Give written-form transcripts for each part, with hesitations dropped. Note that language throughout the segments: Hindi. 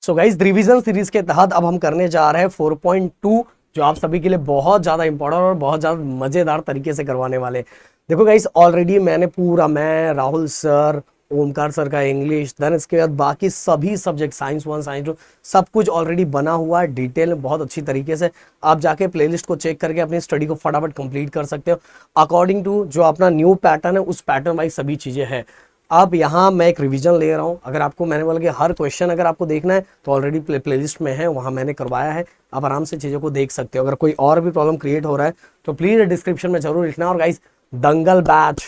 सो गाइस रिवीजन सीरीज के तहत अब हम करने जा रहे हैं 4.2, जो आप सभी के लिए बहुत ज्यादा इंपॉर्टेंट और बहुत ज्यादा मजेदार तरीके से करवाने वाले हैं। देखो गाइस ऑलरेडी मैंने पूरा, मैं राहुल सर, ओमकार सर का इंग्लिश, देन इसके बाद बाकी सभी सब्जेक्ट साइंस 1 साइंस 2 सब कुछ ऑलरेडी बना हुआ है डिटेल में बहुत अच्छी तरीके से। आप जाके प्लेलिस्ट को चेक करके अपनी स्टडी को फटाफट कंप्लीट कर सकते हो अकॉर्डिंग टू जो अपना न्यू पैटर्न है, उस पैटर्न वाइज सभी चीजें हैं। अब यहाँ मैं एक रिवीजन ले रहा हूँ। अगर आपको, मैंने बोला कि हर क्वेश्चन अगर आपको देखना है तो ऑलरेडी प्लेलिस्ट में है, वहाँ मैंने करवाया है, आप आराम से चीज़ों को देख सकते हो। अगर कोई और भी प्रॉब्लम क्रिएट हो रहा है तो प्लीज डिस्क्रिप्शन में जरूर लिखना। और गाइस दंगल बैच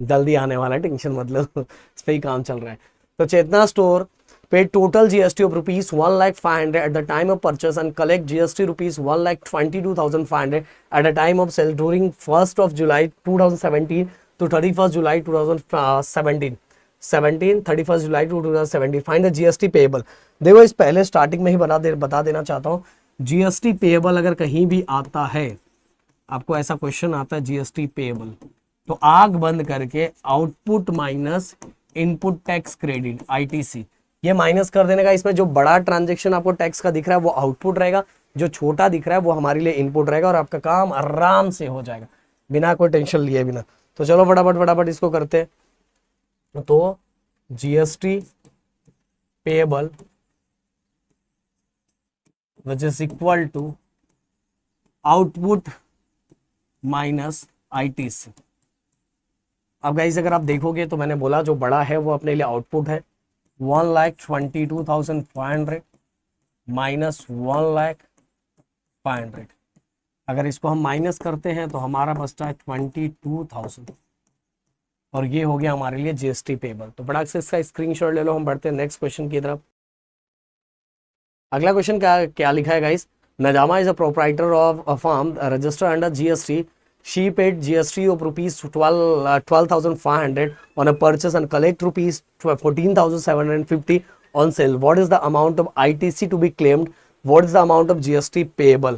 जल्दी आने वाला है, टेंशन मतलब इस पर ही काम चल रहा है। तो चेतना store paid total GST of rupees 1,500,000 at the time of purchase and collect GST rupees 1,22,500 at the time of sale during 1st of July 2017 to 31st July 2017 31st July 2017 find the GST payable। देखो इस पहले स्टार्टिंग में ही बता देना चाहता हूँ, GST पेएबल अगर कहीं भी आता है, आपको ऐसा क्वेश्चन आता है GST पेएबल, तो आग बंद करके output minus input tax credit ITC ये माइनस कर देने का। इसमें जो बड़ा ट्रांजेक्शन आपको टैक्स का दिख रहा है वो आउटपुट रहेगा, जो छोटा दिख रहा है वो हमारे लिए इनपुट रहेगा, और आपका काम आराम से हो जाएगा बिना कोई टेंशन लिए बिना। तो चलो फटाफट फटाफट इसको करते हैं। तो GST payable which is equal to output minus ITC। अब गाइस अगर आप देखोगे तो मैंने बोला जो बड़ा है वो अपने लिए आउटपुट है 1,22,500 माइनस 1,05,000। अगर इसको हम माइनस करते हैं तो हमारा बचता है 22,000, और ये हो गया हमारे लिए GST पेएबल। तो बड़ा से इसका स्क्रीनशॉट ले लो। हम बढ़ते हैं नेक्स्ट क्वेश्चन की तरफ। अगला क्वेश्चन क्या क्या लिखा है guys, Najma is a proprietor of a firm register under GST। She paid GST of rupees 12,500 on a purchase and collect rupees 14,750 on sale. What is the amount of ITC to be claimed? What is the amount of GST payable?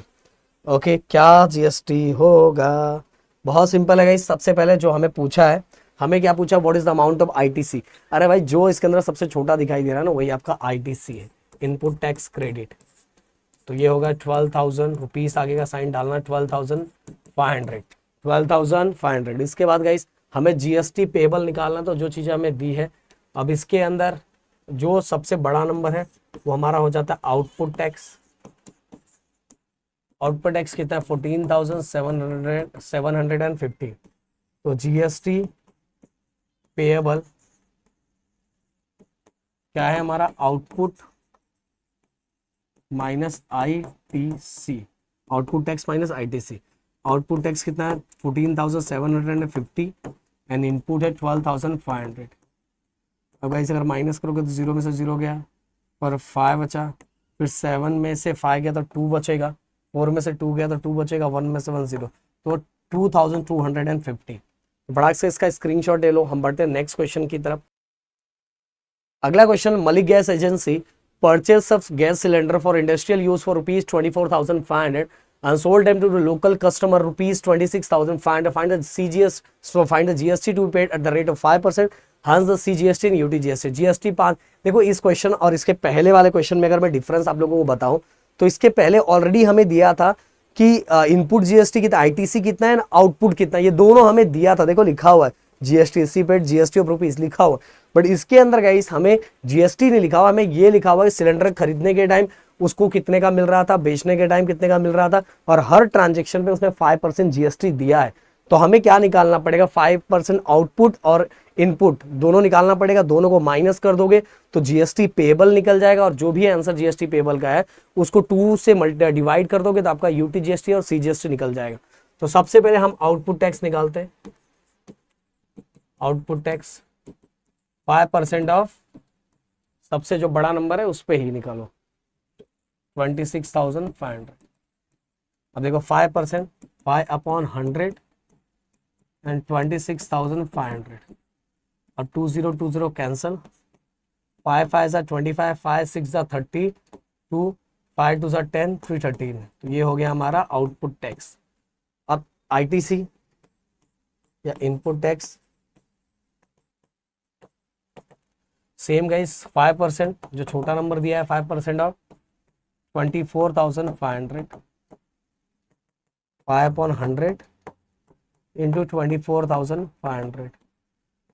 Okay, क्या GST होगा? बहुत सिंपल है गाइस। सबसे पहले जो हमें पूछा है, हमें क्या पूछा, what is the amount of ITC। अरे भाई जो इसके अंदर सबसे छोटा दिखाई दे रहा है ना, वही आपका ITC है, इनपुट टैक्स क्रेडिट। तो ये होगा 12,000 रुपीज, आगे का साइन डालना 12,500। इसके बाद गाइस हमें GST पेएबल निकालना। तो जो चीज़ें हमें दी है, अब इसके अंदर जो सबसे बड़ा नंबर है वो हमारा हो जाता है आउटपुट टैक्स। आउटपुट टैक्स कितना है 14,750। तो GST पेएबल क्या है हमारा, output minus ITC, output tax minus ITC। Output tax कितना है 14,750 एंड इनपुट है 12,500। अब गाइस अगर माइनस करोगे तो 0 में से 0 गया और 5 बचा, फिर 7 में से 5 गया तो 2 बचेगा, 4 में से 2 गया तो 2 बचेगा, 1 में से 1 0, तो 2,250। बड़ा से इसका स्क्रीनशॉट ले लो। हम बढ़ते हैं नेक्स्ट क्वेश्चन की तरफ। अगला question, Malik gas agency purchase of gas cylinder for industrial use for rupees 24,500 and sold them to the local customer rupees 26,500. Find the CGS, so find the GST to be paid at the rate of 5%, hence the CGST and UTGST। GST 5। देखो इस क्वेश्चन और इसके पहले वाले क्वेश्चन में अगर मैं डिफरेंस आप लोगों को बताऊं तो इसके पहले ऑलरेडी हमें दिया था कि इनपुट GST कितना, ITC कितना है, आउटपुट कितना, ये दोनों हमें दिया था। देखो लिखा हुआ है GST paid GST of rupees लिखा हुआ, बट इसके अंदर गाइस हमें GST नहीं लिखा हुआ, हमें ये लिखा हुआ है सिलेंडर खरीदने के टाइम उसको कितने का मिल रहा था, बेचने के टाइम कितने का मिल रहा था, और हर ट्रांजेक्शन पे उसने 5% GST दिया है। तो हमें क्या निकालना पड़ेगा, 5% आउटपुट और इनपुट दोनों निकालना पड़ेगा। दोनों को माइनस कर दोगे तो GST पेएबल निकल जाएगा, और जो भी आंसर GST पेएबल का है उसको 2 से डिवाइड कर दोगे तो आपका UTGST और CGST निकल जाएगा। तो सबसे पहले हम आउटपुट टैक्स निकालते हैं। आउटपुट टैक्स 5% ऑफ सबसे जो बड़ा नंबर है उस पे ही निकालो 26,500। अब देखो 5%, 5/100 एंड 26,500, अब 2020 कैंसल, 5 5 25, 5 6 32, 5 2 10, 313। तो ये हो गया हमारा आउटपुट टैक्स। अब ITC या इनपुट टैक्स, सेम गाइस 5%, जो छोटा नंबर दिया है 5% ऑफ 24,500, 5/100 इंटू 24,500।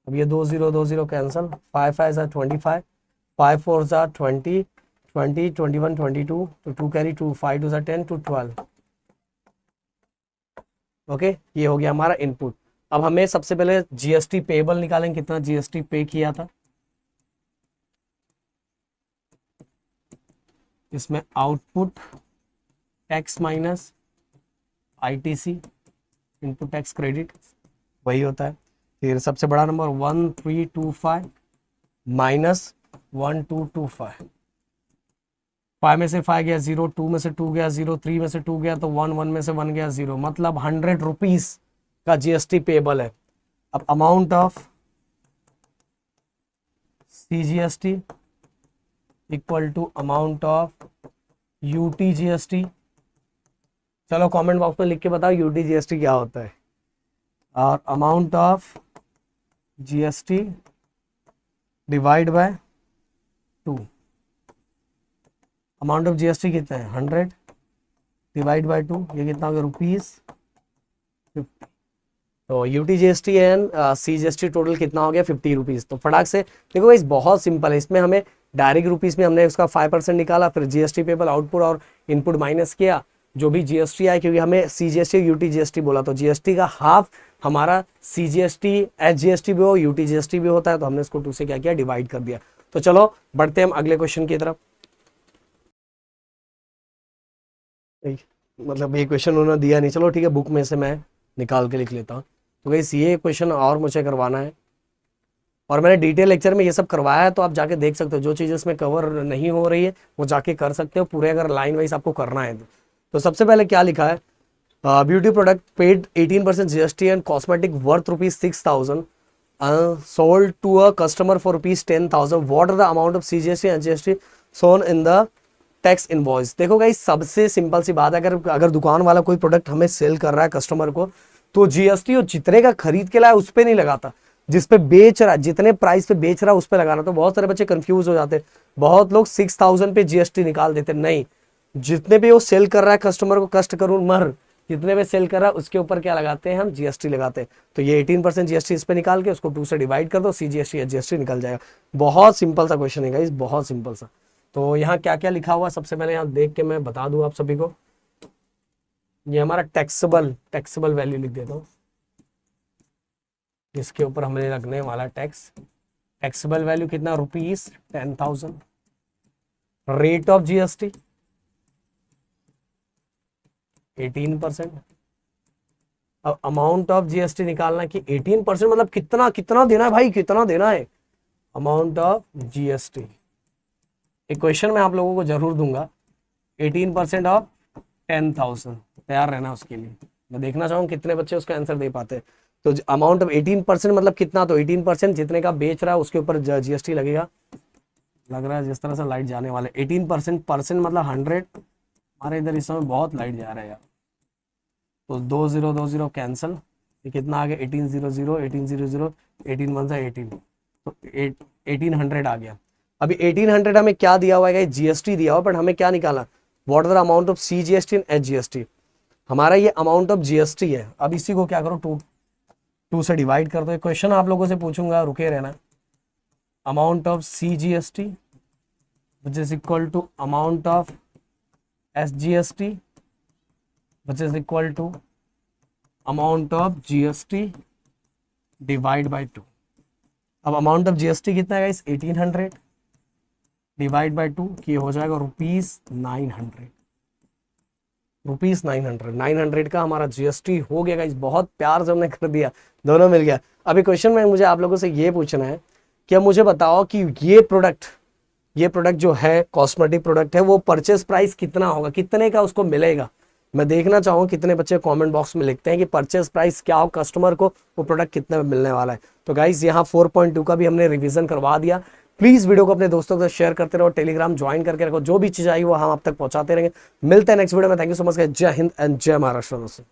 अब ये 2 0 कैंसल, 5 5 5 4 20 20 21 22, तो 2 कैरी 2, 5 2 10 to 12। ओके, ये हो गया हमारा इनपुट। अब हमें सबसे पहले जीएसटी पेबल निकालेंगे, कितना जीएसटी पे किया था। इसमें output tax minus ITC, input tax credit, वही होता है। फिर सबसे बड़ा नंबर 1325 माइनस 1225, 5 में से 5 गया 0, 2 में से 2 गया 0, 3 में से 2 गया तो 1, 1 में से 1 गया 0, मतलब 100 रुपीज का जीएसटी पेबल है। अब amount of CGST equal to amount of UTGST. चलो कमेंट बॉक्स में लिख के बताओ यूटीजीएसटी क्या होता है। और amount of GST divide by 2। Amount of GST कितना है 100 डिवाइड बाय 2, ये कितना होगा ₹50। तो यूटीजीएसटी एंड सीजीएसटी टोटल कितना हो गया 50 रुपीज़। तो फटाक से देखो इस बहुत सिंपल है, इसमें हमें डायरेक्ट रुपीज़ में हमने उसका 5% निकाला, फिर जीएसटी पेबल आउटपुट और इनपुट माइनस किया, जो भी जीएसटी आया, क्योंकि हमें सीजीएसटी यूटीजीएसटी बोला तो जीएसटी का हाफ हमारा सीजीएसटी एसजीएसटी भी हो यूटीजीएसटी भी होता है, तो हमने इसको 2 से क्या किया डिवाइड कर दिया। तो चलो बढ़ते हैं हम अगले क्वेश्चन की तरफ। मतलब ये क्वेश्चन उन्होंने दिया नहीं, चलो ठीक है बुक में से मैं निकाल के लिख लेता हूँ। तो गाइस ये क्वेश्चन और मुझे करवाना है, और मैंने डिटेल लेक्चर में ये सब करवाया है, तो आप जाके देख सकते हो। जो चीज़ इसमें कवर नहीं हो रही है वो जाके कर सकते हो पूरे, अगर लाइन वाइज आपको करना है तो सबसे पहले क्या लिखा है, beauty product paid 18% GST and cosmetic worth ₹6,000 sold to a customer for ₹10,000, what are the amount of CGST and GST shown in the tax invoice. देखो गाइस सबसे सिंपल सी बात है, अगर दुकान वाला कोई प्रोडक्ट हमें सेल कर रहा है कस्टमर को, तो जीएसटी और जितने का खरीद के लाया उस पर नहीं लगाता, जिस पे बेच रहा है, जितने प्राइस पे बेच रहा है उस पे लगाना। तो बहुत सारे बच्चे कंफ्यूज हो जाते हैं, बहुत लोग 6,000 पे जीएसटी निकाल देते। नहीं, जितने पे वो सेल कर रहा है कस्टमर को, कष्ट करूं मर, जितने पे सेल कर रहा है उसके ऊपर क्या लगाते हैं हम जीएसटी लगाते हैं। तो ये 18% जीएसटी इस पे निकाल के उसको 2 से डिवाइड कर दो, सीजीएसटी या जीएसटी निकल जाएगा। बहुत सिंपल सा क्वेश्चन है गाइस, बहुत सिंपल सा। तो यहाँ क्या क्या लिखा हुआ सबसे पहले यहाँ देख के मैं बता दूं आप सभी को। ये हमारा टैक्सेबल वैल्यू लिख देता हूँ, इसके ऊपर हमें लगने वाला टैक्स। टैक्सेबल वैल्यू कितना ₹10,000। Rate of GST 18%। अब अमाउंट ऑफ जीएसटी निकालना कि 18% मतलब कितना कितना देना है भाई, कितना देना है। अमाउंट ऑफ जीएसटी एक क्वेश्चन मैं आप लोगों को जरूर दूंगा, 18% ऑफ 10,000, तैयार रहना उसके लिए। मैं देखना चाहूँ कितने बच्चे उसका आंसर दे पाते हैं। तो अमाउंट ऑफ 18% मतलब कितना, तो 18% जितने का बेच रहा है उसके ऊपर जीएसटी लगेगा। लग रहा है जिस तरह से लाइट जाने वाले, 18% मतलब 100। हमारे इधर इस समय बहुत लाइट जा रहा है यार। तो 2020 कैंसिल, ये कितना आ गया 1800, 1800, 18 से 18, तो 1800 आ गया। अभी 1800 हमें क्या दिया हुआ है, जीएसटी दिया हुआ, बट हमें क्या निकाला, what are the amount of CGST and HGST. हमारा ये अमाउंट ऑफ जीएसटी है। अब इसी को क्या करो, 2 से डिवाइड कर दो। क्वेश्चन आप लोगों से पूछूंगा, रुके रहना। Amount of CGST which is equal to amount of SGST which is equal to amount of GST divide by 2। अब अमाउंट ऑफ जीएसटी कितना है गाइस, 1800 डिवाइड बाय 2, ये हो जाएगा ₹900। ₹900 का हमारा जीएसटी हो गया गाइस। बहुत प्यार से हमने कर दिया, दोनों मिल गया। अभी क्वेश्चन में मुझे आप लोगों से ये पूछना है कि मुझे बताओ कि ये प्रोडक्ट जो है कॉस्मेटिक प्रोडक्ट है, वो परचेस प्राइस कितना होगा, कितने का उसको मिलेगा। मैं देखना चाहूँ कितने बच्चे कमेंट बॉक्स में लिखते हैं कि परचेस प्राइस क्या हो, कस्टमर को वो प्रोडक्ट कितने में मिलने वाला है। तो गाइस यहाँ 4.2 का भी हमने रिवीजन करवा दिया। प्लीज वीडियो को अपने दोस्तों के साथ शेयर करते रहो, टेलीग्राम ज्वाइन करके रखो, जो भी चीज आई वो हम आप तक पहुंचाते रहेंगे। मिलते हैं नेक्स्ट वीडियो में। थैंक यू सो मच, जय हिंद एंड जय महाराष्ट्र दोस्तों।